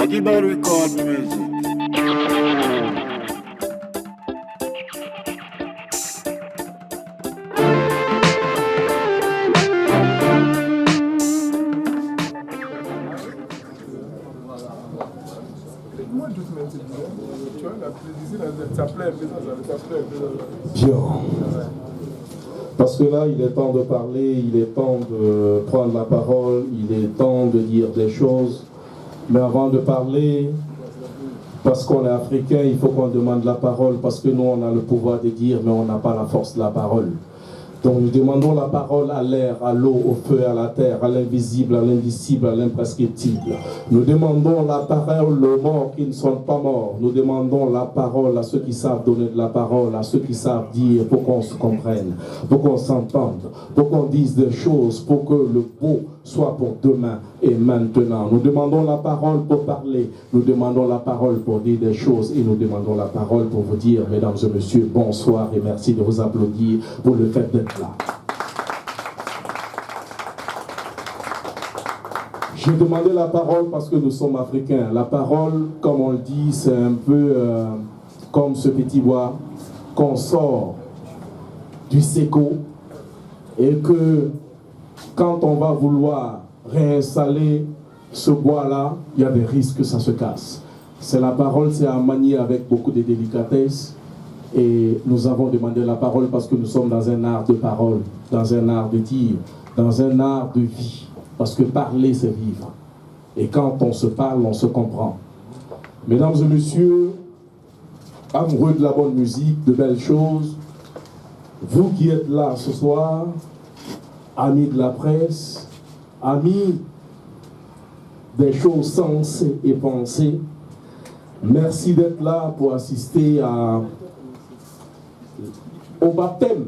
Ajiba record music. Bien. Parce que là, il est temps de parler, il est temps de prendre la parole, il est temps de dire des choses. Mais avant de parler, parce qu'on est africain, il faut qu'on demande la parole, parce que nous, on a le pouvoir de dire, mais on n'a pas la force de la parole. Donc nous demandons la parole à l'air, à l'eau, au feu, à la terre, à l'invisible, à l'indicible, à l'imprescriptible. Nous demandons la parole aux morts qui ne sont pas morts. Nous demandons la parole à ceux qui savent donner de la parole, à ceux qui savent dire pour qu'on se comprenne, pour qu'on s'entende, pour qu'on dise des choses, pour que le beau soit pour demain et maintenant. Nous demandons la parole pour parler, nous demandons la parole pour dire des choses et nous demandons la parole pour vous dire, mesdames et messieurs, bonsoir et merci de vous applaudir pour le fait d'être là. J'ai demandé la parole parce que nous sommes africains. La parole, comme on le dit, c'est un peu comme ce petit bois qu'on sort du séco et que quand on va vouloir réinstaller ce bois-là, il y a des risques que ça se casse. C'est la parole, c'est à manier avec beaucoup de délicatesse. Et nous avons demandé la parole parce que nous sommes dans un art de parole, dans un art de dire, dans un art de vie. Parce que parler, c'est vivre. Et quand on se parle, on se comprend. Mesdames et messieurs, amoureux de la bonne musique, de belles choses, vous qui êtes là ce soir, amis de la presse, amis des choses sensées et pensées, merci d'être là pour assister au baptême.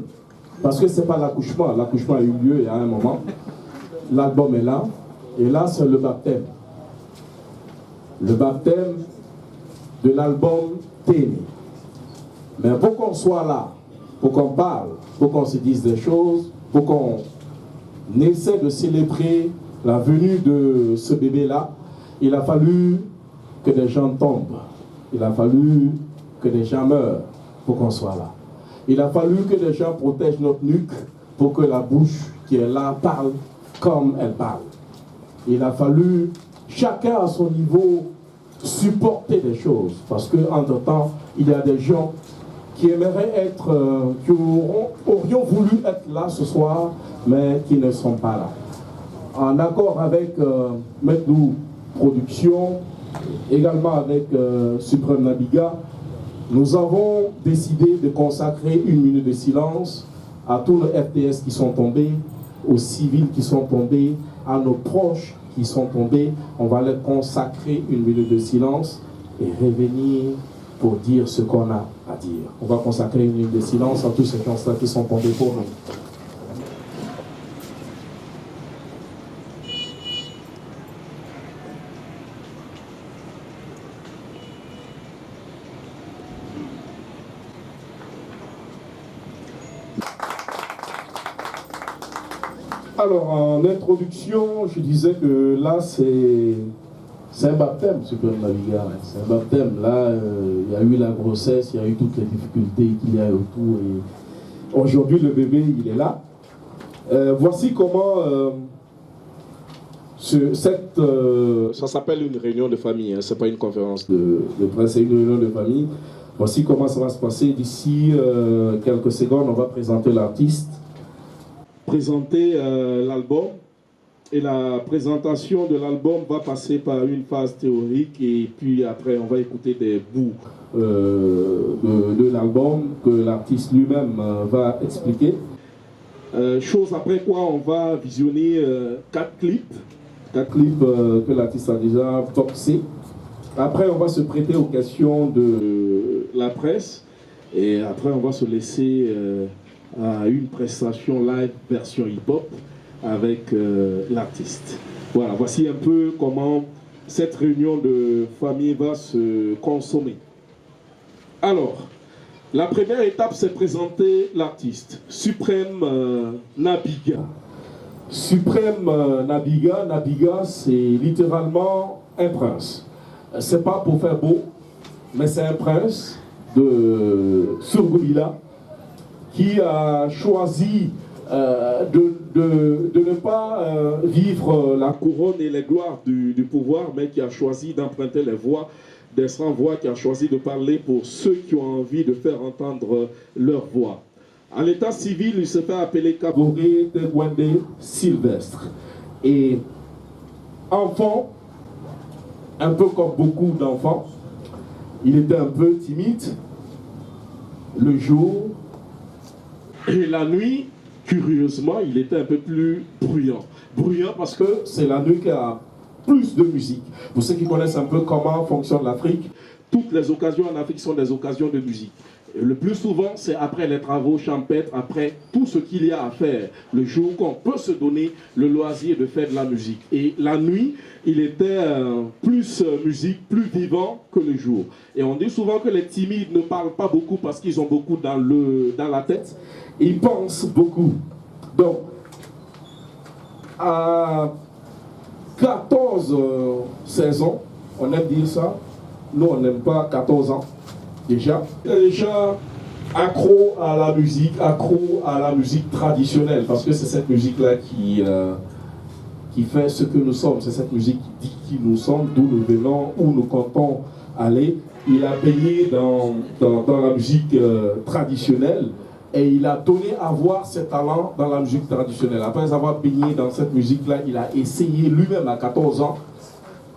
Parce que ce n'est pas l'accouchement. L'accouchement a eu lieu il y a un moment. L'album est là. Et là, c'est le baptême. Le baptême de l'album Téné. Mais pour qu'on soit là, pour qu'on parle, pour qu'on se dise des choses, pour qu'on essaie de célébrer la venue de ce bébé-là, il a fallu que des gens tombent. Il a fallu que des gens meurent pour qu'on soit là. Il a fallu que des gens protègent notre nuque pour que la bouche qui est là parle comme elle parle. Il a fallu, chacun à son niveau, supporter des choses. Parce qu'entre-temps, il y a des gens qui aimeraient être, qui aurions voulu être là ce soir, mais qui ne sont pas là. En accord avec Medlou Production, également avec Suprême Nabiga, nous avons décidé de consacrer une minute de silence à tous les FDS qui sont tombés, aux civils qui sont tombés, à nos proches qui sont tombés. On va leur consacrer une minute de silence et revenir pour dire ce qu'on a à dire. On va consacrer une minute de silence à tous ces gens-là qui sont tombés pour nous. Alors, en introduction, je disais que là, c'est un baptême, Suprême Nabiga. C'est un baptême. Là, il y a eu la grossesse, il y a eu toutes les difficultés qu'il y a autour. Et aujourd'hui, le bébé, il est là. Voici comment ça s'appelle une réunion de famille. Hein, ce n'est pas une conférence de presse, c'est une réunion de famille. Voici comment ça va se passer. D'ici quelques secondes, on va présenter l'artiste. Présenter l'album et la présentation de l'album va passer par une phase théorique et puis après on va écouter des bouts de l'album que l'artiste lui-même va expliquer. Chose après quoi on va visionner 4 clips que l'artiste a déjà boxé. Après on va se prêter aux questions de la presse et après on va se laisser à une prestation live version hip-hop avec l'artiste. Voilà, voici un peu comment cette réunion de famille va se consommer. Alors, la première étape, c'est présenter l'artiste, Suprême Nabiga. Suprême Nabiga, c'est littéralement un prince. c'est pas pour faire beau, mais c'est un prince de Surgoubila qui a choisi de ne pas vivre la couronne et les gloires du pouvoir, mais qui a choisi d'emprunter les voix des sans-voix, qui a choisi de parler pour ceux qui ont envie de faire entendre leur voix. À l'état civil, il se fait appeler Kaboré Tegwende Sylvestre. Et enfant, un peu comme beaucoup d'enfants, il était un peu timide le jour, et la nuit, curieusement, il était un peu plus bruyant. Bruyant parce que c'est la nuit qui a plus de musique. Pour ceux qui connaissent un peu comment fonctionne l'Afrique, toutes les occasions en Afrique sont des occasions de musique. Et le plus souvent, c'est après les travaux champêtres, après tout ce qu'il y a à faire, le jour qu'on peut se donner le loisir de faire de la musique. Et la nuit, il était plus musique, plus vivant que le jour. Et on dit souvent que les timides ne parlent pas beaucoup parce qu'ils ont beaucoup dans la tête. Ils pensent beaucoup. Donc, à 14-16 ans, on aime dire ça. Nous, on n'aime pas 14 ans. Déjà accro à la musique traditionnelle, parce que c'est cette musique-là qui fait ce que nous sommes, c'est cette musique qui dit qui nous sommes, d'où nous venons, où nous comptons aller. Il a baigné dans la musique traditionnelle et il a donné à voir ses talents dans la musique traditionnelle. Après avoir baigné dans cette musique-là, il a essayé lui-même à 14 ans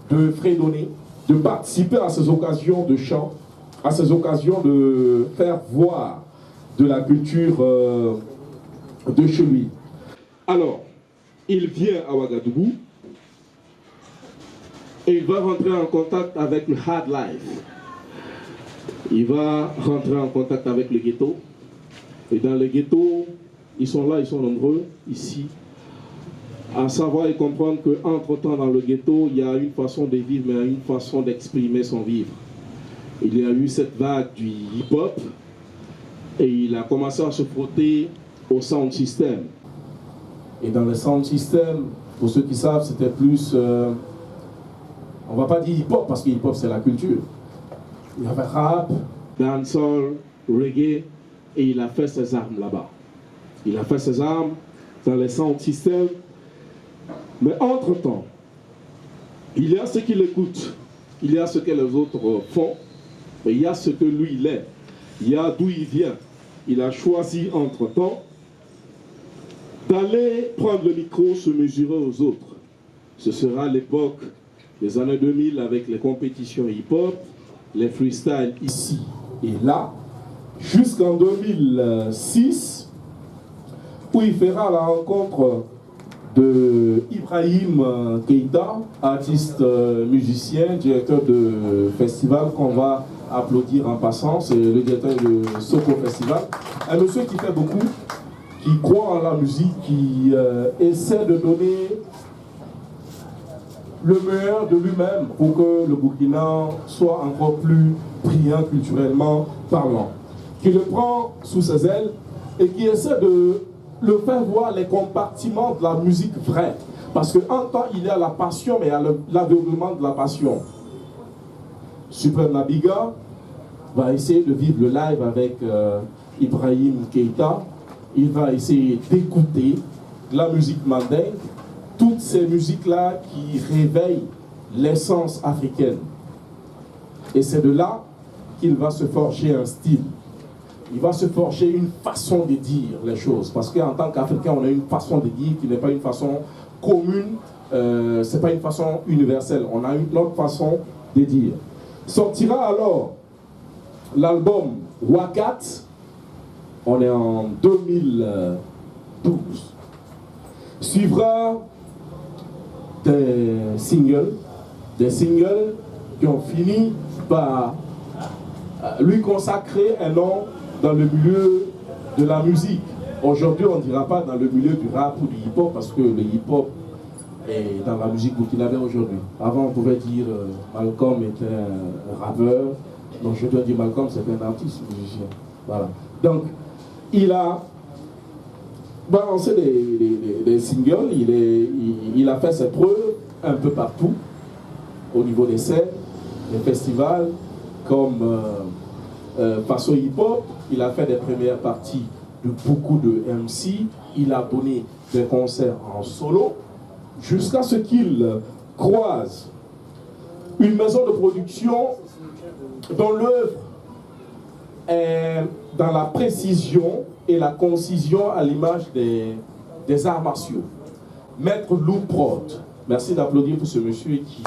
de fredonner, de participer à ces occasions de chant, à ces occasions de faire voir de la culture de chez lui. Alors, il vient à Ouagadougou et il va rentrer en contact avec le hard life. Il va rentrer en contact avec le ghetto. Et dans le ghetto, ils sont là, ils sont nombreux, ici, à savoir et comprendre qu'entre-temps dans le ghetto, il y a une façon de vivre, mais une façon d'exprimer son vivre. Il y a eu cette vague du hip-hop et il a commencé à se frotter au sound system. Et dans le sound system, pour ceux qui savent, c'était plus, on ne va pas dire hip-hop parce que hip-hop c'est la culture. Il y avait rap, dancehall, reggae et il a fait ses armes là-bas. Il a fait ses armes dans les sound system. Mais entre-temps, il y a ce qu'il écoute, il y a ce que les autres font. Mais il y a ce que lui il est, il y a d'où il vient. Il a choisi entre-temps d'aller prendre le micro, se mesurer aux autres. Ce sera l'époque des années 2000 avec les compétitions hip-hop, les freestyles ici et là, jusqu'en 2006, où il fera la rencontre de Ibrahim Keïta, artiste musicien, directeur de festival qu'on va applaudir en passant, c'est le directeur de Soko Festival. Un monsieur qui fait beaucoup, qui croit en la musique, qui essaie de donner le meilleur de lui-même pour que le Burkina soit encore plus brillant culturellement parlant. Qui le prend sous ses ailes et qui essaie de le faire voir les compartiments de la musique vraie. Parce qu'en temps, il y a la passion, mais il y a l'aveuglement de la passion. Suprême Nabiga va essayer de vivre le live avec Ibrahim Keïta. Il va essayer d'écouter la musique mandingue, toutes ces musiques-là qui réveillent l'essence africaine. Et c'est de là qu'il va se forger un style. Il va se forger une façon de dire les choses. Parce qu'en tant qu'Africain, on a une façon de dire qui n'est pas une façon commune, ce n'est pas une façon universelle. On a une autre façon de dire. Sortira alors l'album Wakat, on est en 2012. Suivra des singles qui ont fini par lui consacrer un nom dans le milieu de la musique. Aujourd'hui, on ne dira pas dans le milieu du rap ou du hip-hop parce que le hip-hop est dans la musique burkinabé aujourd'hui. Avant, on pouvait dire Malcolm était un rappeur. Donc, je dois dire Malcolm, c'est un artiste musicien. Voilà. Donc, il a balancé des singles, il a fait ses preuves un peu partout, au niveau des scènes. les festivals comme Paso Hip Hop. Il a fait des premières parties de beaucoup de MC. Il a donné des concerts en solo jusqu'à ce qu'il croise une maison de production dont l'œuvre est dans la précision et la concision à l'image des arts martiaux. Maître Lou Prod. Merci d'applaudir pour ce monsieur qui...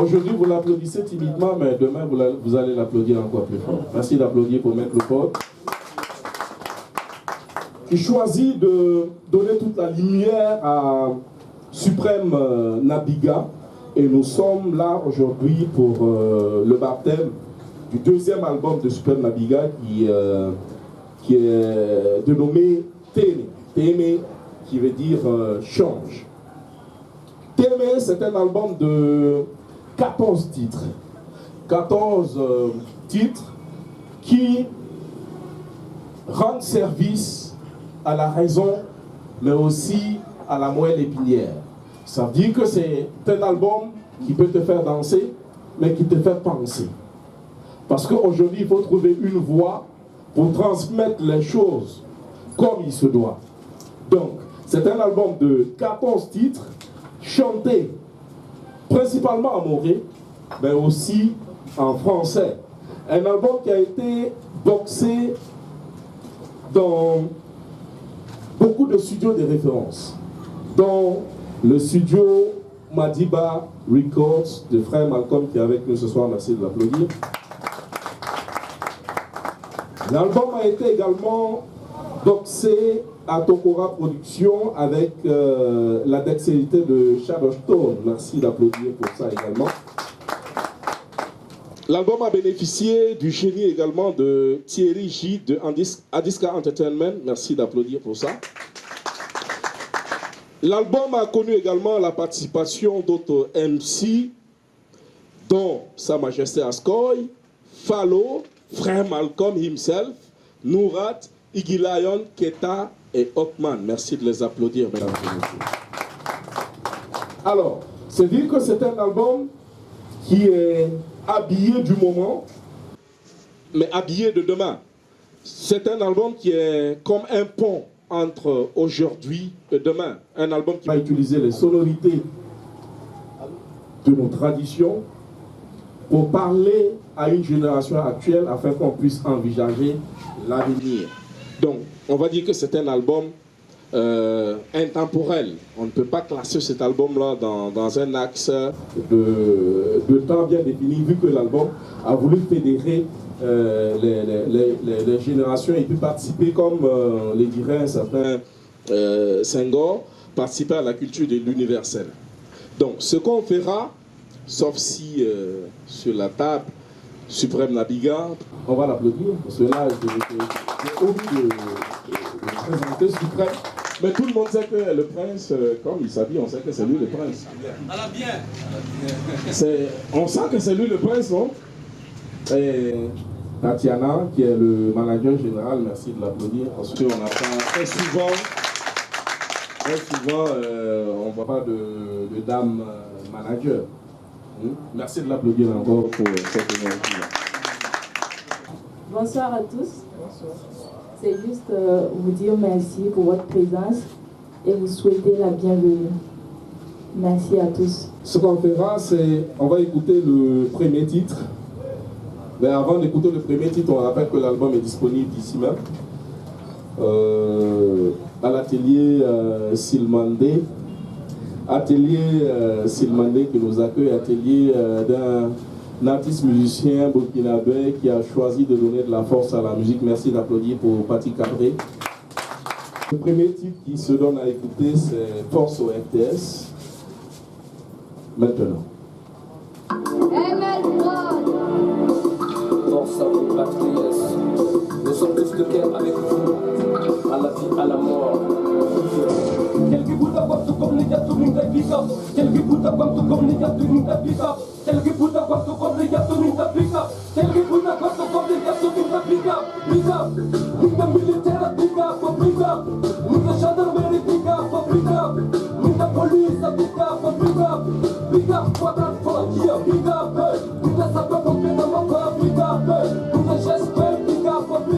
Aujourd'hui, vous l'applaudissez timidement, mais demain, vous allez l'applaudir encore plus fort. Merci d'applaudir pour Maître Lou Prod, qui choisit de donner toute la lumière à Suprême Nabiga. Et nous sommes là aujourd'hui pour le baptême du deuxième album de Suprême Nabiga qui est dénommé Témé. Témé qui veut dire change. Témé, c'est un album de 14 titres. 14 titres qui rendent service à la raison, mais aussi à la moelle épinière. Ça veut dire que c'est un album qui peut te faire danser, mais qui te fait penser. Parce qu'aujourd'hui, il faut trouver une voie pour transmettre les choses comme il se doit. Donc, c'est un album de 14 titres, chantés principalement en moré, mais aussi en français. Un album qui a été boxé dans beaucoup de studios de référence, dont le studio Madiba Records de frère Malcolm qui est avec nous ce soir, merci de l'applaudir. L'album a été également boxé à Tokora Productions avec la dextérité de Shadowstone. Merci d'applaudir pour ça également. L'album a bénéficié du génie également de Thierry J de Adiska Entertainment. Merci d'applaudir pour ça. L'album a connu également la participation d'autres MC, dont Sa Majesté Askoy, Fallo, Frère Malcolm himself, Nourat, Iggy Lion, Keta et Hawkman. Merci de les applaudir, mesdames et messieurs. Alors, c'est dire que c'est un album qui est habillé du moment, mais habillé de demain. C'est un album qui est comme un pont entre aujourd'hui et demain. Un album qui va utiliser les sonorités de nos traditions pour parler à une génération actuelle afin qu'on puisse envisager l'avenir. Donc, on va dire que c'est un album intemporel. On ne peut pas classer cet album-là dans un axe de temps bien défini, vu que l'album a voulu fédérer les générations et puis participer, comme le dirait un certain Senghor, participer à la culture de l'universel. Donc, ce qu'on fera, sauf si sur la table, Suprême Nabiga, on va l'applaudir, parce que là, j'ai oublié de présenter Suprême. Mais tout le monde sait que le prince, comme il s'habille, on sait que c'est lui le prince. On sent que c'est lui le prince, non? Et Tatiana, qui est le manager général, merci de l'applaudir, parce qu'on apprend très souvent, on ne voit pas de dame manager. Merci de l'applaudir encore pour cette énergie-là. Bonsoir à tous. Bonsoir. C'est juste vous dire merci pour votre présence et vous souhaiter la bienvenue. Merci à tous. Ce qu'on fera, c'est on va écouter le premier titre. Mais avant d'écouter le premier titre, on rappelle que l'album est disponible ici même. À l'atelier Silmandé. Atelier Silmandé qui nous accueille, atelier d'un artiste musicien burkinabé qui a choisi de donner de la force à la musique. Merci d'applaudir pour Paty Cabré. Le premier titre qui se donne à écouter, c'est Force au RTS. Maintenant. Force à vous, patriotes. Nous sommes tous de cœur avec vous, à la vie, à la mort. Quelques bouts à voir tout comme les gars, tout le monde est pick-up. Quelques bouts à voir tout comme les gars, tout le monde est pick-up. Quelques bouts à voir tout comme les gars, tout le monde est pick-up. Quelques bouts à voir tout comme les gars, tout le monde est pick-up. Pick-up. Nous sommes militaires, pick-up, pick-up. Nous sommes gendarmerie, pick-up, pick-up. Nous sommes police, pick-up, pick-up. Pick-up, quadrat, Yeah, big up, tout ça peut pomper dans mon corps, big up, tout le geste, big up, tout le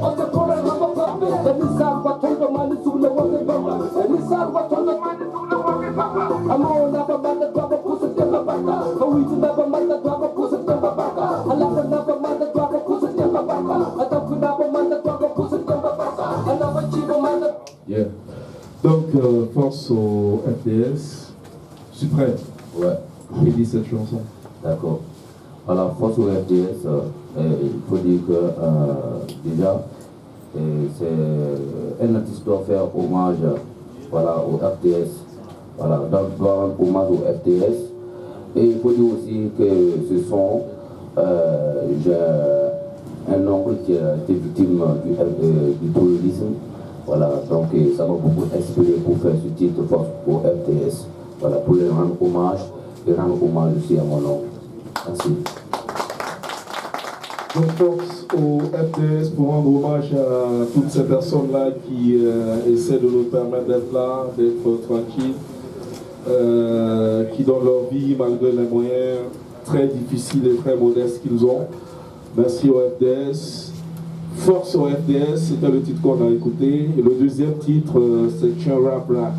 autre problème dans mon corps. Any side, what told the man is the working papa. Any side, what told the man is the working papa. I'm on never mind the drop of pussy in the back. But we never mind the drop of pussy in the back. I love the never mind the drop of pussy in the back. I don't never mind the drop of pussy in the back. I never cheat on my. Yeah. Donc, force au FDS. Je suis prêt. Ouais. Il dit cette chanson. D'accord. Voilà, force au FDS, il faut dire que déjà, c'est un artiste doit faire hommage voilà, au FDS. Voilà, doit rendre hommage au FDS. Et il faut dire aussi que ce sont, j'ai un oncle qui a été victime du terrorisme. Voilà, donc ça m'a beaucoup inspiré pour faire ce titre force au FDS. Voilà, pour les rendre hommage et rendre hommage aussi à mon oncle. Merci. Donc, force au FDS pour rendre hommage à toutes ces personnes-là qui essaient de nous permettre d'être là, d'être tranquilles, qui donnent leur vie malgré les moyens très difficiles et très modestes qu'ils ont. Merci au FDS. Force au FDS, c'était le titre qu'on a écouté. Et le deuxième titre, c'est Chien Rap Rat.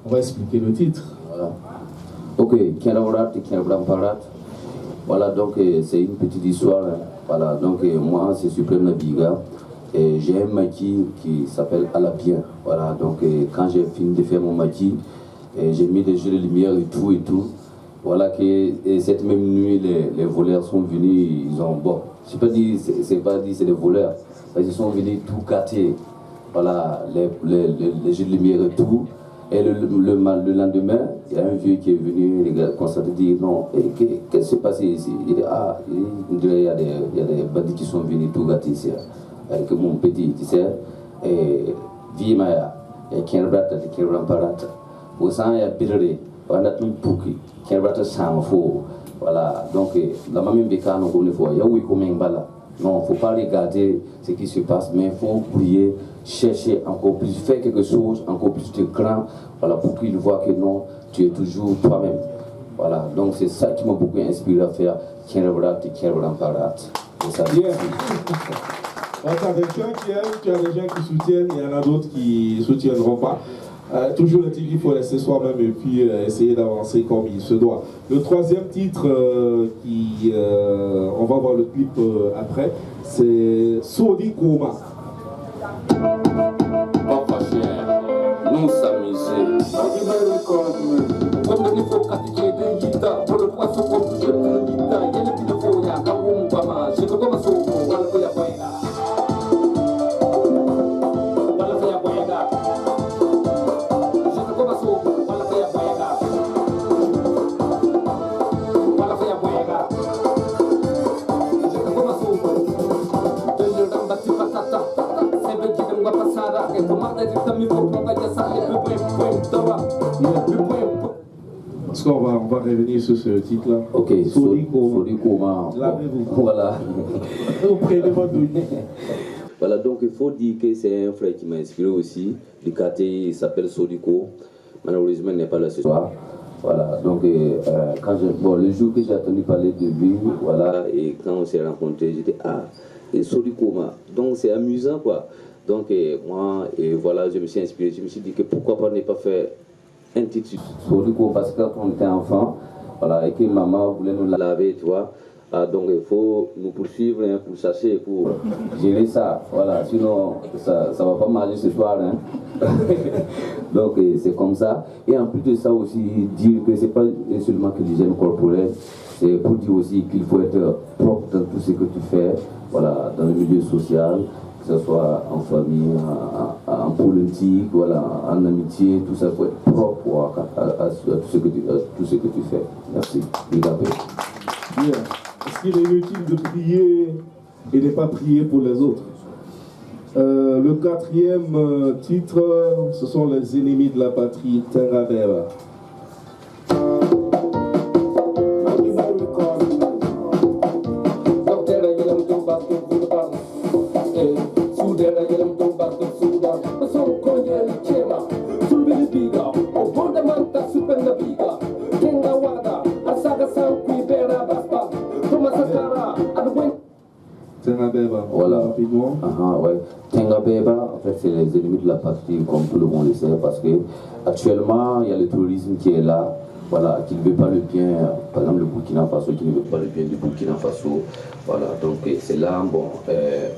On va expliquer le titre. Voilà. Ok, Kienrabarat et Kienrabarat. Voilà, donc c'est une petite histoire. Hein. Voilà, donc moi c'est Suprême Nabiga. Et j'ai un maquis qui s'appelle Alapien. Voilà, donc quand j'ai fini de faire mon maquis, j'ai mis des jeux de lumière et tout et tout. Voilà que cette même nuit, les voleurs sont venus, ils ont, bon, je ne sais pas dire c'est des voleurs, ils sont venus tout gâter. Voilà, les jeux de lumière et tout. Et le lendemain, il y a un vieux qui est venu, les gars, constater, dire non, qu'est-ce qui s'est passé ici? Il dit, il y a des bandits qui sont venus tout gâter ici. Avec mon petit, tu sais, et Vimaya, et Kienrata, et Kienramparata. Au sein, il y a Biré, on a tout pouki, Kienrata Samfo. Voilà, donc, la mamie Beka, non, il faut, Yaoui Komembala. Non, il ne faut pas regarder ce qui se passe, mais il faut prier, chercher encore plus, faire quelque chose, encore plus de grand, voilà, pour qu'il voit que non, tu es toujours toi-même. Voilà, donc c'est ça qui m'a beaucoup inspiré à faire Kienrata, et Kienramparata. Yeah. Tu as des gens qui aiment, tu as des gens qui soutiennent, il y en a d'autres qui ne soutiendront pas. Toujours le titre, il faut laisser soi-même et puis essayer d'avancer comme il se doit. Le troisième titre, on va voir le clip après, c'est Sodi Koma. Papa cher, nous s'amuser. Comme il faut pratiquer des guitares, pour le poisson comme je fais le guitare, il y a le plus de faux, il y a un gabon, pas je ne peux pas m'assurer, on va le faire. Parce qu'on va revenir sur ce titre-là. Ok, Sodi Koma. Lavez-vous. Voilà. Vous prenez votre douche. Voilà, donc il faut dire que c'est un frère qui m'a inspiré aussi. Du quartier, il s'appelle Sodiko. Malheureusement, il n'est pas là ce soir. Voilà, donc le jour que j'ai entendu parler de lui, voilà, et quand on s'est rencontrés, j'étais et Solikoma. Donc c'est amusant quoi. Donc moi, voilà, je me suis inspiré, je me suis dit que pourquoi pas ne pas faire un titre sur Solikoma, parce que quand on était enfant, voilà, et que maman voulait nous laver, tu vois. Donc il faut nous poursuivre hein, pour chercher, pour gérer ça. Voilà, sinon ça va pas marcher ce soir. Hein. Donc c'est comme ça. Et en plus de ça aussi, dire que c'est pas seulement que l'hygiène corporelle, c'est pour dire aussi qu'il faut être propre dans tout ce que tu fais, voilà, dans le milieu social, que ce soit en famille, en politique, voilà, en amitié, tout ça, il faut être propre à tout ce que tu fais. Merci. Bien. Est-ce qu'il est inutile de prier et de ne pas prier pour les autres? Le quatrième titre, ce sont les ennemis de la patrie, Tengabeba. Voilà, rapidement. Ouais. Tengabeba, en fait, c'est les ennemis de la patrie, comme tout le monde le sait, parce que actuellement, il y a le tourisme qui est là, voilà, qui ne veut pas le bien, par exemple le Burkina Faso, qui ne veut pas le bien du Burkina Faso. Voilà, donc c'est là, bon,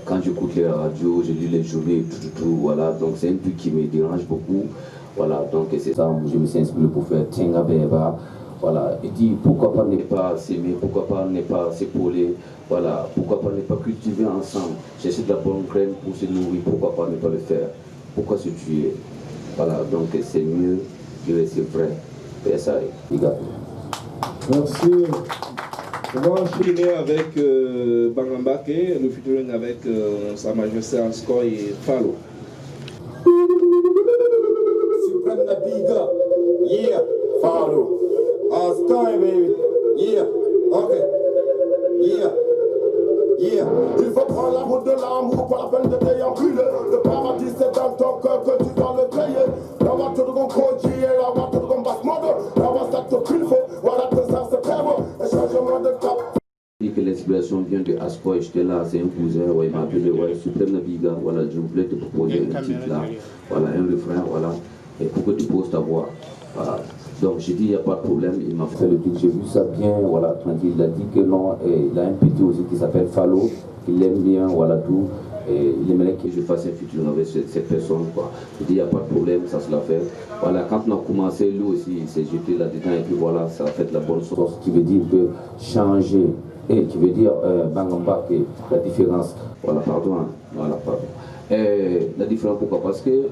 quand j'écoute les radios, je lis les journaux, tout, voilà, donc c'est un truc qui me dérange beaucoup. Voilà, donc c'est ça, je me suis inspiré pour faire Tengabeba. Voilà, il dit pourquoi pas ne pas s'aimer, pourquoi pas ne pas s'épauler, voilà, pourquoi pas ne pas cultiver ensemble, chercher de la bonne graine pour se nourrir, pourquoi pas ne pas le faire, pourquoi se tuer, voilà, donc c'est mieux de rester vrai, et ça, Merci. On va enchaîner avec Bangambake, le featuring avec Sa Majesté Ascoy et Falo. Supreme Nabiga, yeah, Falo. Sky, baby. Yeah, ok. Yeah, yeah. Il faut prendre la route de l'amour, pas la peine de déambuler. Le paradis c'est dans ton cœur que tu dois le créer. La voix tout de mon koji et la voix tout de mon basse mode. La voix ça te qu'il faut, voilà que ça se perd. Et changement de cap. Que l'inspiration vient de Ascoy, j'étais là, c'est un cousin, ouais, il m'a appelé, ouais, Supreme Nabiga, voilà, je voulais te proposer un titre là, voilà, un refrain, voilà, et pour que tu poses ta voix, voilà. Donc j'ai dit, il n'y a pas de problème, il m'a fait le truc, j'ai vu ça bien, voilà, tranquille, il a dit que non, et il a un petit aussi qui s'appelle Falo, qu'il aime bien, voilà tout, et il aimerait que je fasse un futur avec cette personne, quoi. J'ai dit, il n'y a pas de problème, ça se l'a fait. Voilà, quand on a commencé, lui aussi, il s'est jeté là-dedans, et puis voilà, ça a fait de la bonne sauce, qui veut dire que changer, et qui veut dire Bangamba, la différence, voilà, pardon, hein, voilà, pardon. La différence, pourquoi? Parce que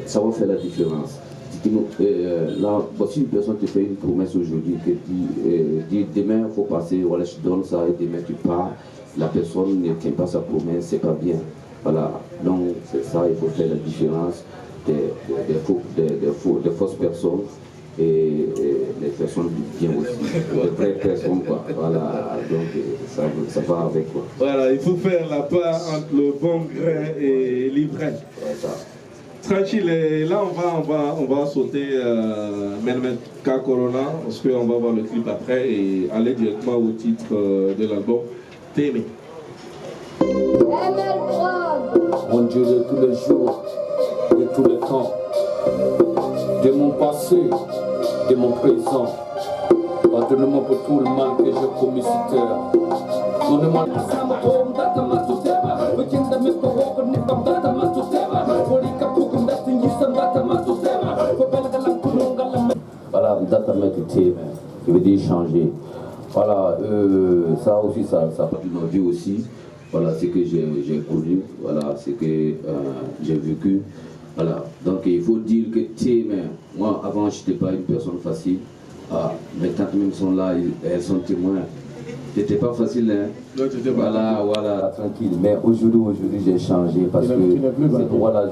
ça va faire la différence. Là, si une personne te fait une promesse aujourd'hui, que dit demain il faut passer, voilà, je te donne ça et demain tu pars, la personne ne tient pas sa promesse, c'est pas bien. Voilà, donc c'est ça, il faut faire la différence des fausses personnes et les personnes du bien aussi, les vraies personnes, quoi. Voilà, donc ça va avec, quoi. Voilà, il faut faire la part entre le bon grain et l'ivraie. Ouais, ça. Tranquille, et là on va sauter Melmetka Corona, parce qu'on va voir le clip après et aller directement au titre de l'album T'aimer. Mon Dieu de tous les jours, de tous les temps, de mon passé, de mon présent. Pardonne-moi pour tout le mal que j'ai commis sur terre. Donne-moi voilà, data mettre thème, qui veut dire changer. Voilà, ça aussi, ça a parti de ma vie aussi. Voilà, c'est que j'ai connu, voilà, c'est que j'ai vécu. Voilà, donc il faut dire que thème, moi avant je n'étais pas une personne facile. Mais quand même sont là, elles sont témoins. C'était pas facile, hein? Non, voilà, voilà, tranquille. Mais aujourd'hui, j'ai changé parce que voilà,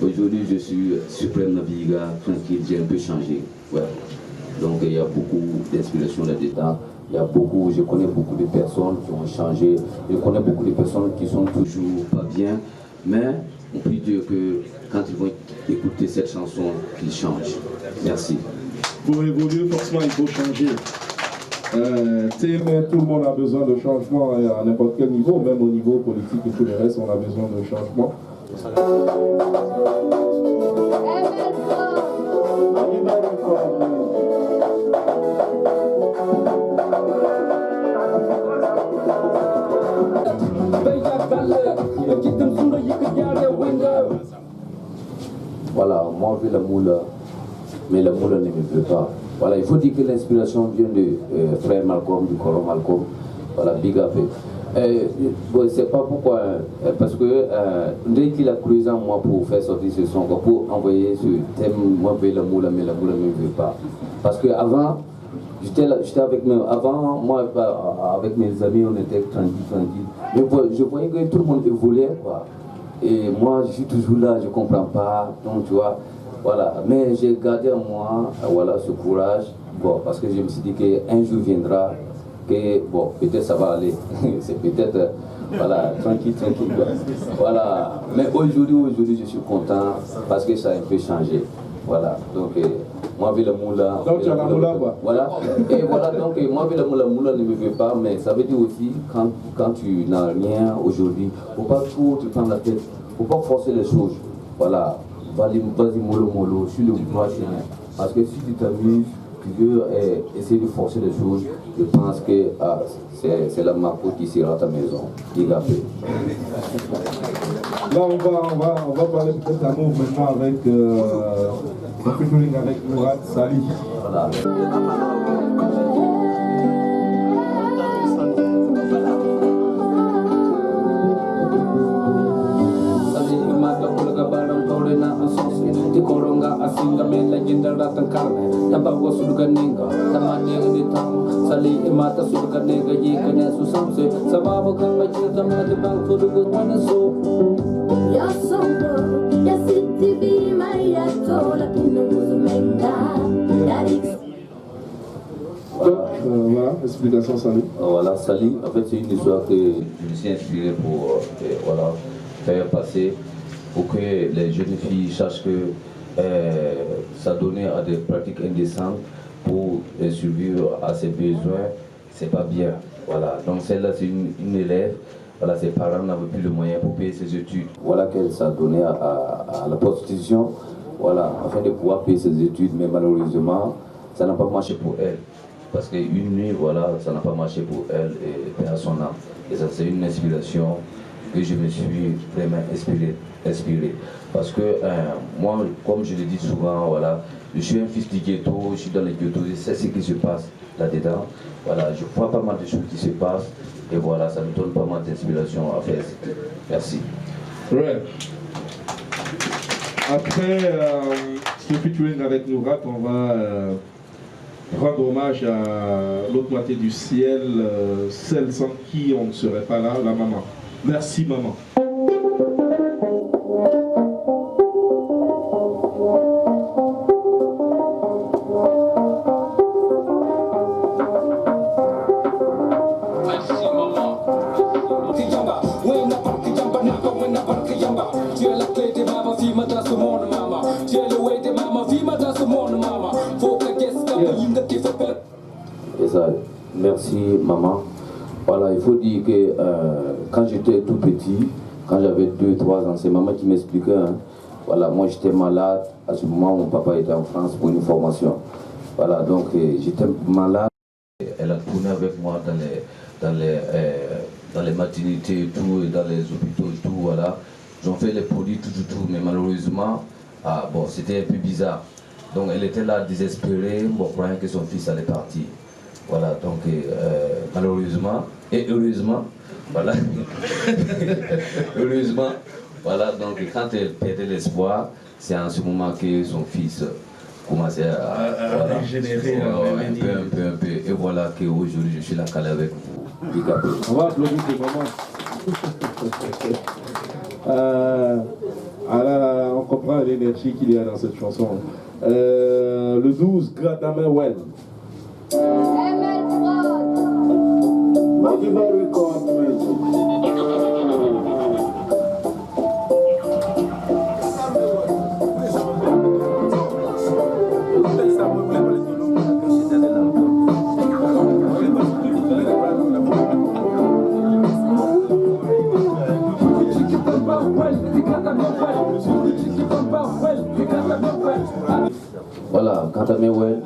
aujourd'hui, je suis Supreme Nabiga, tranquille, j'ai un peu changé. Ouais. Donc il y a beaucoup d'inspiration là-dedans. Je connais beaucoup de personnes qui ont changé. Je connais beaucoup de personnes qui sont toujours pas bien. Mais on peut dire que quand ils vont écouter cette chanson, qu'ils changent. Merci. Pour évoluer, forcément, il faut changer. Mais tout le monde a besoin de changement à n'importe quel niveau, même au niveau politique et tout le reste, on a besoin de changement. Voilà, moi je veux la moule, mais la moule ne me veut pas. Voilà, il faut dire que l'inspiration vient de frère Malcolm, du Coran Malcolm. Voilà, big up. Bon, c'est pas pourquoi, parce que dès qu'il a creusé en moi pour faire sortir ce son, pour envoyer ce thème, moi je veux la moule, mais la moule ne me veut pas. Parce que avant, j'étais avec moi avec mes amis, on était tranquille. Mais je voyais que tout le monde évoluait, quoi. Et moi, je suis toujours là, je ne comprends pas. Donc, tu vois, voilà. Mais j'ai gardé en moi, voilà, ce courage. Bon, parce que je me suis dit qu'un jour viendra, que, bon, peut-être ça va aller. C'est peut-être, voilà, tranquille. Voilà. Mais aujourd'hui, je suis content parce que ça a un peu changé. Voilà. Donc, moi, avec la moula. Donc, tu as la moula, quoi. Voilà. Et voilà, donc, moi, avec la moula ne me veut pas, mais ça veut dire aussi, quand tu n'as rien aujourd'hui, il ne faut pas trop te prendre la tête, il ne faut pas forcer les choses. Voilà. Vas-y, mollo, sur le droit chemin. Parce que si tu t'amuses, tu veux essayer de forcer les choses, je pense que c'est la marque qui sera ta maison. Digapé. Là, on va parler peut-être d'amour maintenant avec avec Mourad Sali. Voilà. Koronga asinga mela jindara tangkarne tabawa surga ninga tamane unitang sali imata surga ninga yikane susamse sababa kanga jirta mati bang tudugu manaso ya sombo ya city bi maya tola kinuzu menga voilà, explication Sali. Voilà, Sali, en fait c'est une histoire que je me suis inspiré pour voilà, faire passer pour que les jeunes filles sachent que ça donnait à des pratiques indécentes pour survivre à ses besoins, c'est pas bien. Voilà, donc celle-là c'est une élève, voilà, ses parents n'avaient plus le moyen pour payer ses études. Voilà qu'elle s'est donnée à la prostitution, voilà, afin de pouvoir payer ses études, mais malheureusement, ça n'a pas marché pour elle. Parce qu'une nuit, voilà, ça n'a pas marché pour elle et à son âme. Et ça, c'est une inspiration que je me suis vraiment inspiré. Parce que moi, comme je le dis souvent, voilà, je suis un fils du ghetto, je suis dans le ghetto, je sais ce qui se passe là-dedans. Voilà, je vois pas mal de choses qui se passent et voilà, ça me donne pas mal d'inspiration à faire. Merci. Ouais. Après ce featuring avec Nourat, on va rendre hommage à l'autre moitié du ciel, celle sans qui on ne serait pas là, la maman. Merci maman. Et ça, merci maman. Voilà, il faut dire que quand j'étais tout petit, quand j'avais 2-3 ans, c'est maman qui m'expliquait. Hein. Voilà, moi j'étais malade. À ce moment, mon papa était en France pour une formation. Voilà, donc j'étais malade. Elle a tourné avec moi dans les maternités et tout, et dans les hôpitaux et tout, voilà. Ils ont fait les produits, tout, mais malheureusement, bon, c'était un peu bizarre. Donc elle était là désespérée, bon, croyant que son fils allait partir. Voilà, donc malheureusement, et heureusement, voilà, heureusement, voilà, donc quand elle perdait l'espoir, c'est en ce moment que son fils commençait à dégénérer, un peu, et voilà qu'aujourd'hui je suis là calé avec vous. On va applaudir tes mamans. On comprend l'énergie qu'il y a dans cette chanson. Le 12, Gradamé Well. Voilà, quant à Mewell,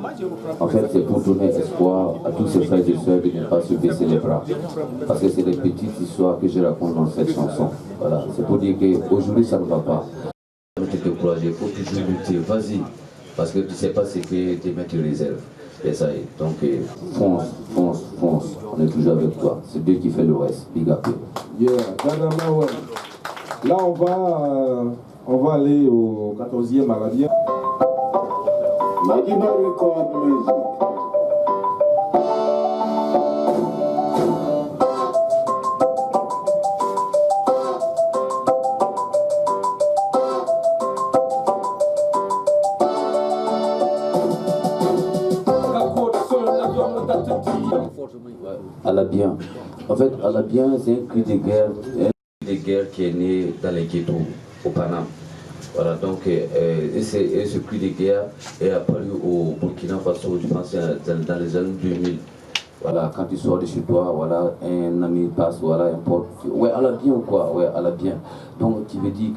en fait, c'est pour donner espoir à tous ces frères et sœurs de ne pas se baisser les bras. Parce que c'est des petites histoires que je raconte dans cette chanson. Voilà, c'est pour dire qu'aujourd'hui, ça ne va pas. Ne te décourager, il faut toujours lutter, vas-y. Parce que tu ne sais pas ce que tes mains te réservent. Et ça y est, donc fonce, fonce, fonce. On est toujours avec toi. C'est Dieu qui fait le reste. Big up. Yeah, Dada Mewell. Là, on va aller au 14e à la bière. Magina Record Music. Alabien. En fait, Alabien, c'est un cri de guerre qui est né dans les ghettos au Panama. Voilà, donc, et ce cri de guerre est apparu au Burkina Faso, je pense, dans les années 2000. Voilà, quand tu sors de chez toi, voilà, un ami passe, voilà, un pote. Ouais, Alabien ou quoi? Ouais, Alabien. Donc, qui veut dire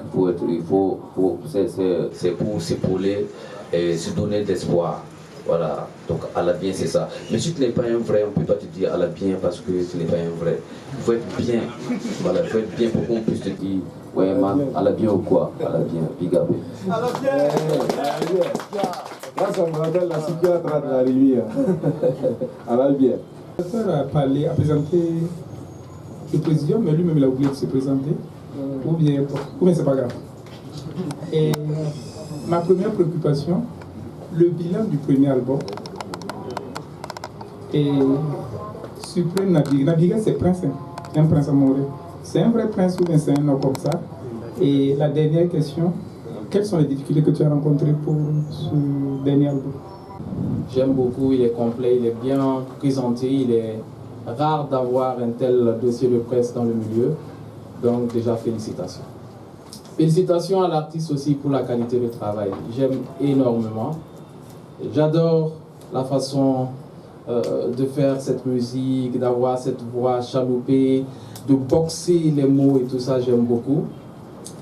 c'est pour s'épauler et se donner d'espoir. Voilà, donc Alabien c'est ça. Mais si tu n'es pas un vrai, on ne peut pas te dire Alabien parce que tu n'es pas un vrai. Il faut être bien. Voilà, il faut être bien pour qu'on puisse te dire, ouais man, Alabien ou quoi? Alabien, big up. Alabien. Là, ça me rappelle la psychiatre de la rivière. Alabien. Le professeur a parlé, a présenté le président, mais lui-même il a oublié de se présenter. Ou bien c'est pas grave. Et ma première préoccupation, le bilan du premier album et Suprême Nabiga. Nabiga, c'est prince, un prince amoureux. C'est un vrai prince ou bien c'est un homme comme ça? Et la dernière question, quelles sont les difficultés que tu as rencontrées pour ce dernier album? J'aime beaucoup, il est complet, il est bien présenté, il est rare d'avoir un tel dossier de presse dans le milieu. Donc déjà, félicitations. Félicitations à l'artiste aussi pour la qualité de travail. J'aime énormément. J'adore la façon de faire cette musique, d'avoir cette voix chaloupée, de boxer les mots et tout ça, j'aime beaucoup.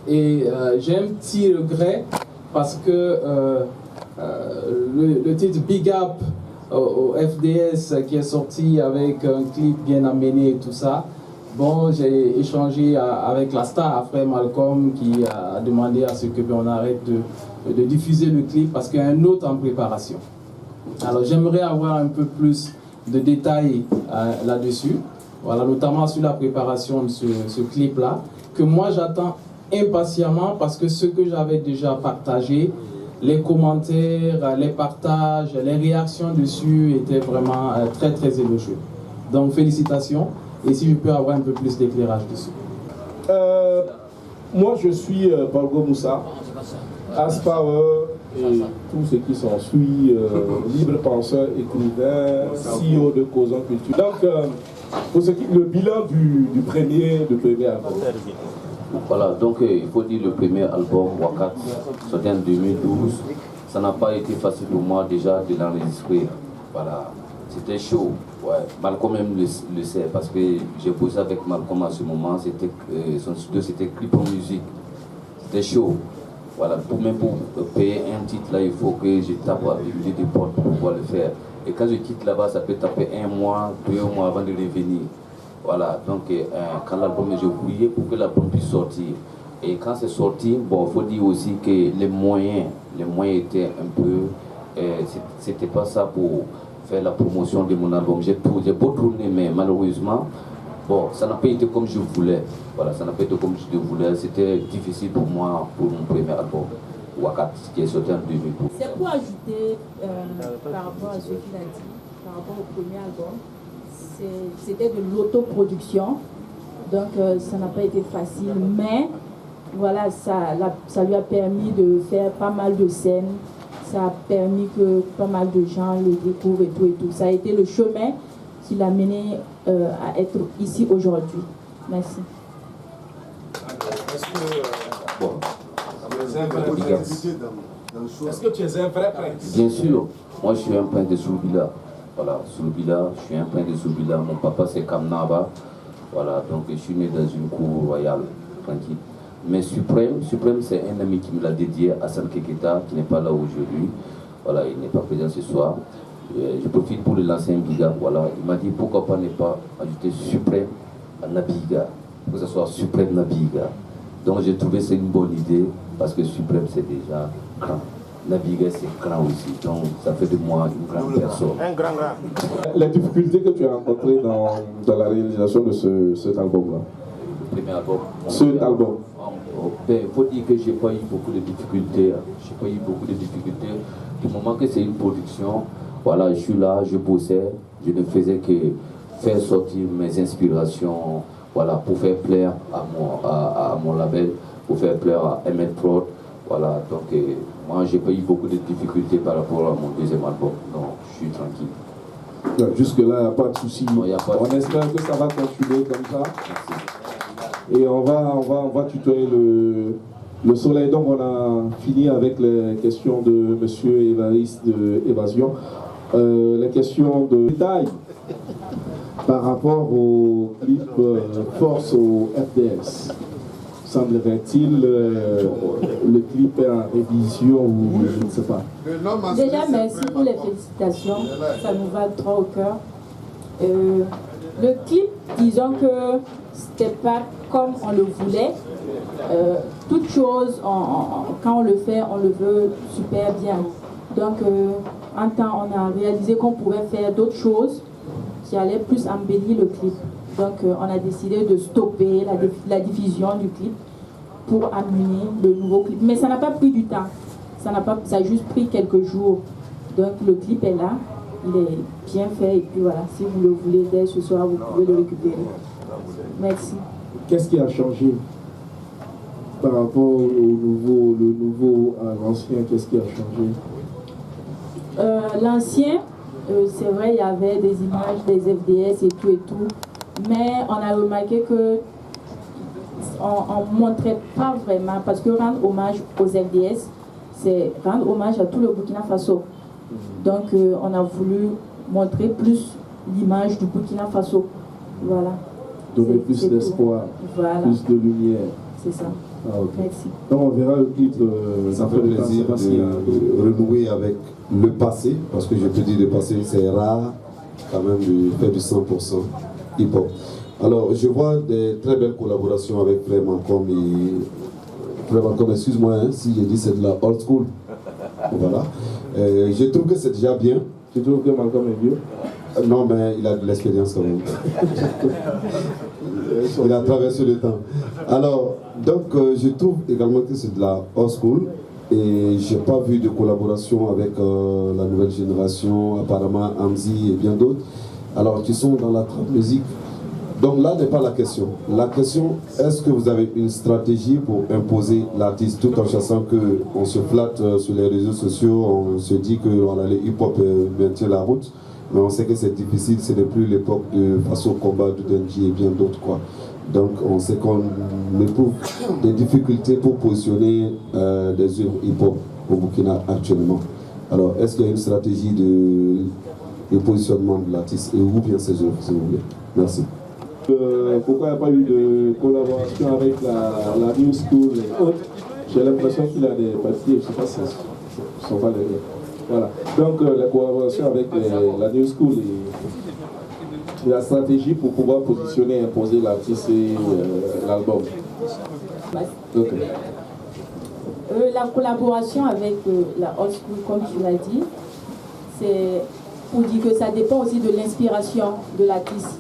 Et j'ai un petit regret parce que le titre Big Up au FDS qui est sorti avec un clip bien amené et tout ça, bon, j'ai échangé avec la star, frère Malcolm, qui a demandé à ce qu'on arrête de diffuser le clip parce qu'il y a un autre en préparation. Alors j'aimerais avoir un peu plus de détails là-dessus, voilà, notamment sur la préparation de ce clip-là, que moi j'attends impatiemment parce que ce que j'avais déjà partagé, les commentaires, les partages, les réactions dessus étaient vraiment très très élogieux. Donc félicitations, et si je peux avoir un peu plus d'éclairage dessus. Moi je suis Borgo Moussa, Aspower et tous ceux qui s'en suivent, libre penseur, écrivain, CEO de Causons Culture. Donc pour ce qui est le bilan du premier album. Voilà, donc il faut dire le premier album, Wakat, sorti en 2012, ça n'a pas été facile pour moi déjà de l'enregistrer. Voilà, c'était chaud. Ouais. Malcolm même le sait parce que j'ai bossé avec Malcolm à ce moment, son studio c'était Clip en musique. C'était chaud. Voilà, même pour payer un titre là, il faut que je tape avec des portes pour pouvoir le faire. Et quand je quitte là-bas, ça peut taper 1 mois, 2 mois avant de revenir. Voilà, donc quand l'album, j'ai oublié pour que l'album puisse sortir. Et quand c'est sorti, bon, il faut dire aussi que les moyens étaient un peu... c'était pas ça pour faire la promotion de mon album. J'ai beau tourner, mais malheureusement, bon, ça n'a pas été comme je voulais. Voilà, ça n'a pas été comme je voulais. C'était difficile pour moi, pour mon premier album, Wakat, qui est sorti en 2012. C'est pour ajouter par rapport à ce qu'il a dit, par rapport au premier album. C'était de l'autoproduction, donc ça n'a pas été facile, mais voilà, ça lui a permis de faire pas mal de scènes, ça a permis que pas mal de gens le découvrent et tout. Ça a été le chemin qui l'a mené à être ici aujourd'hui. Merci. Est-ce que tu es un vrai prince? Bien sûr, moi je suis un prince de Soulbila. Voilà, Soulbila, je suis un prince de Soulbila. Mon papa c'est Kamnaba. Voilà, donc je suis né dans une cour royale, tranquille. Mais Suprême c'est un ami qui me l'a dédié, Hassan Keketa, qui n'est pas là aujourd'hui. voilà, il n'est pas présent ce soir. Je profite pour le lancer un Biga, voilà. Il m'a dit pourquoi pas ne pas ajouter Suprême à Nabiga, que ce soit Suprême Nabiga. Donc j'ai trouvé que c'est une bonne idée, parce que Suprême c'est déjà grand. Nabiga c'est grand aussi, donc ça fait de moi une grande personne. Un grand. Les difficultés que tu as rencontrées dans la réalisation de cet album-là. Le premier album. Cet album. Il faut dire que je n'ai pas eu beaucoup de difficultés. Je n'ai pas eu beaucoup de difficultés. Du moment que c'est une production, voilà, je suis là, je bossais, je ne faisais que faire sortir mes inspirations, voilà, pour faire plaire à mon label, pour faire plaire à ML Prod. Voilà, donc moi j'ai pas eu beaucoup de difficultés par rapport à mon deuxième album, donc je suis tranquille. Jusque-là, il n'y a pas de souci. On espère que ça va continuer comme ça. Et on va tutoyer le soleil. Donc on a fini avec les questions de M. Évariste de Évasion. Les questions de détail par rapport au clip Force au FDS. Semblerait-il le clip est en révision ou je ne sais pas. Déjà, merci pour les félicitations. Ça nous va droit au cœur. Le clip, disons que c'était pas comme on le voulait. Toute chose, quand on le fait, on le veut super bien. Donc, en temps, on a réalisé qu'on pouvait faire d'autres choses qui allaient plus embellir le clip. Donc, on a décidé de stopper la diffusion du clip pour amener le nouveau clip. Mais ça n'a pas pris du temps. Ça a juste pris quelques jours. Donc, le clip est là. Il est bien fait. Et puis voilà, si vous le voulez dès ce soir, vous pouvez le récupérer. Merci. Qu'est-ce qui a changé par rapport le nouveau à l'ancien? Qu'est-ce qui a changé? L'ancien, c'est vrai, il y avait des images des FDS et tout, mais on a remarqué que on ne montrait pas vraiment, parce que rendre hommage aux FDS, c'est rendre hommage à tout le Burkina Faso. Donc on a voulu montrer plus l'image du Burkina Faso. Voilà. Donner plus d'espoir, voilà. Plus de lumière. C'est ça. Ah, okay. Merci. Donc on verra le clip. Ça fait plaisir de renouer avec le passé, parce que je peux dire le passé, c'est rare quand même de faire du 100% hip-hop. Alors je vois des très belles collaborations avec Frère Malcolm et Frère Malcolm, excuse-moi si j'ai dit c'est de la old school. Voilà. Je trouve que c'est déjà bien. Tu trouves que Malcolm est vieux? Non, mais il a de l'expérience quand même. Il a traversé le temps. Alors, donc, je trouve également que c'est de la old school. Et je n'ai pas vu de collaboration avec la nouvelle génération, apparemment Amzi et bien d'autres. Alors, qui sont dans la trap musique. Donc là n'est pas la question. La question, est-ce que vous avez une stratégie pour imposer l'artiste tout en sachant qu'on se flatte sur les réseaux sociaux, on se dit que voilà, le hip-hop maintient la route, mais on sait que c'est difficile, ce n'est plus l'époque de Faso Combat, de Denji et bien d'autres quoi. Donc on sait qu'on éprouve des difficultés pour positionner des œuvres hip-hop au Burkina actuellement. Alors est-ce qu'il y a une stratégie de positionnement de l'artiste et où bien ses œuvres, s'il vous plaît? Merci. Pourquoi il n'y a pas eu de collaboration avec la New School et autres? J'ai l'impression qu'il a des papiers, je ne sais pas si ce sont pas les mêmes. Voilà. Donc la collaboration avec la New School et la stratégie pour pouvoir positionner et imposer l'artiste et l'album. Okay. La collaboration avec la Old School, comme tu l'as dit, c'est pour dire que ça dépend aussi de l'inspiration de l'artiste.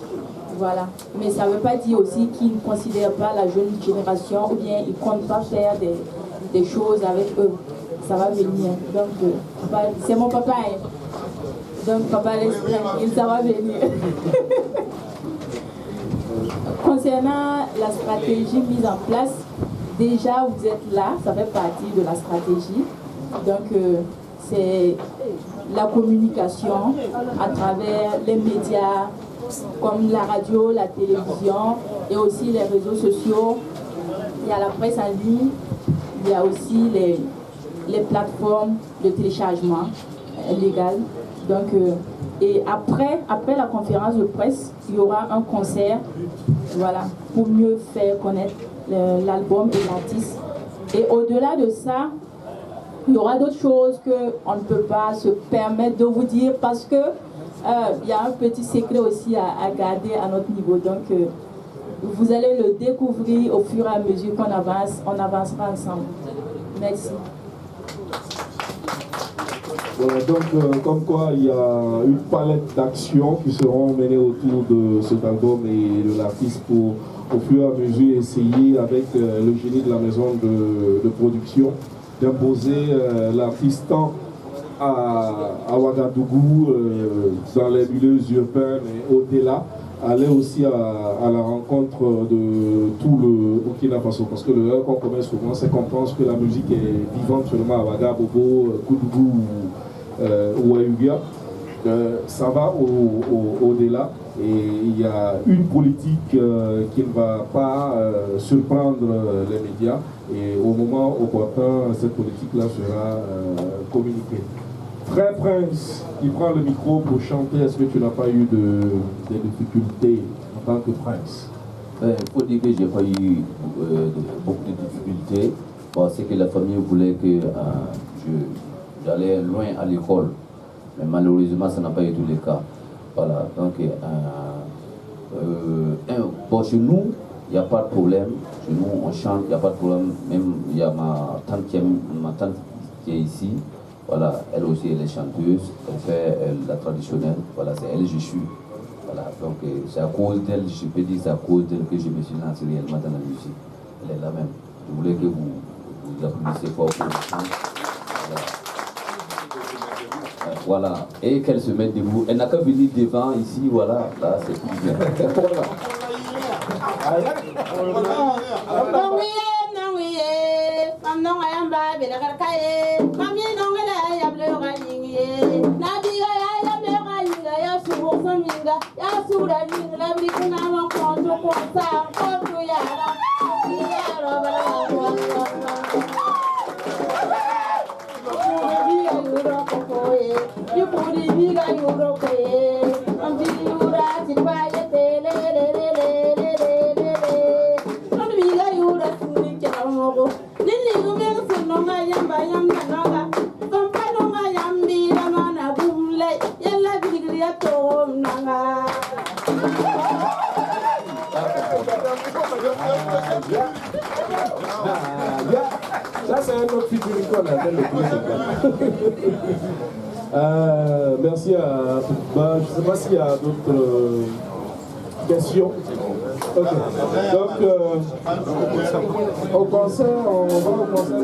Voilà. Mais ça ne veut pas dire aussi qu'ils ne considèrent pas la jeune génération ou bien ils ne comptent pas faire des choses avec eux. Ça va venir. Donc, c'est mon papa. Hein. Donc, papa l'esprit, ça va venir. Concernant la stratégie mise en place, déjà vous êtes là, ça fait partie de la stratégie. Donc, c'est la communication à travers les médias, comme la radio, la télévision et aussi les réseaux sociaux. Il y a la presse en ligne, il y a aussi les plateformes de téléchargement légales. Donc, et après la conférence de presse, il y aura un concert, voilà, pour mieux faire connaître l'album et l'artiste. Et au-delà de ça, il y aura d'autres choses qu'on ne peut pas se permettre de vous dire parce que il y a un petit secret aussi à garder à notre niveau. Donc, vous allez le découvrir au fur et à mesure qu'on avance, on avancera ensemble. Merci. Voilà, donc, comme quoi il y a une palette d'actions qui seront menées autour de cet album et de l'artiste pour, au fur et à mesure, essayer avec le génie de la maison de production d'imposer l'artiste tant à Ouagadougou, dans les milieux urbains et au-delà, aller aussi à la rencontre de tout le Burkina Faso. Parce que le qu'on commet souvent, c'est qu'on pense que la musique est vivante seulement à Ouaga, Bobo, Koudougou ou à Ugia. Ça va au-delà et il y a une politique qui ne va pas surprendre les médias et au moment opportun, cette politique-là sera communiquée. Frère Prince, qui prend le micro pour chanter, est-ce que tu n'as pas eu des difficultés en tant que Prince? Il faut dire que je n'ai pas eu beaucoup de difficultés parce que la famille voulait que j'allais loin à l'école. Mais malheureusement, ça n'a pas été le cas. Voilà, donc, bon, chez nous, il n'y a pas de problème. Chez nous, on chante, il n'y a pas de problème. Même, il y a ma tante qui est ici. Voilà, elle aussi, elle est chanteuse. Elle fait la traditionnelle. Voilà, c'est elle, je suis. Voilà, donc, c'est à cause d'elle, je peux dire, c'est à cause d'elle que je me suis lancé réellement dans la musique. Elle est là même. Je voulais que vous applaudissiez fort pour le voilà, et qu'elle se mette debout. Elle n'a qu'à venir devant ici, voilà, là c'est plus bien. Ça c'est un autre figurine qu'on appelle le merci à Touba. Je ne sais pas s'il y a d'autres questions. Okay. Donc au concert, on va au concert.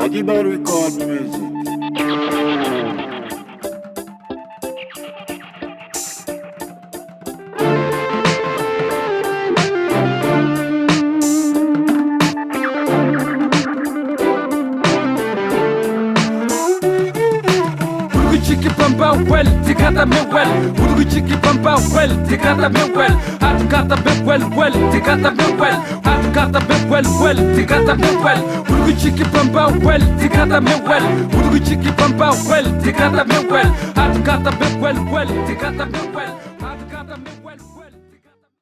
Maggie Bell record music. Well, tikata me well, udugu chiki pampa well, tikata me well, atukata be well, tikata me well, atukata be well, tikata me well, udugu chiki pampa well, tikata me well, udugu chiki pampa well, tikata me well, atukata be well, tikata me well.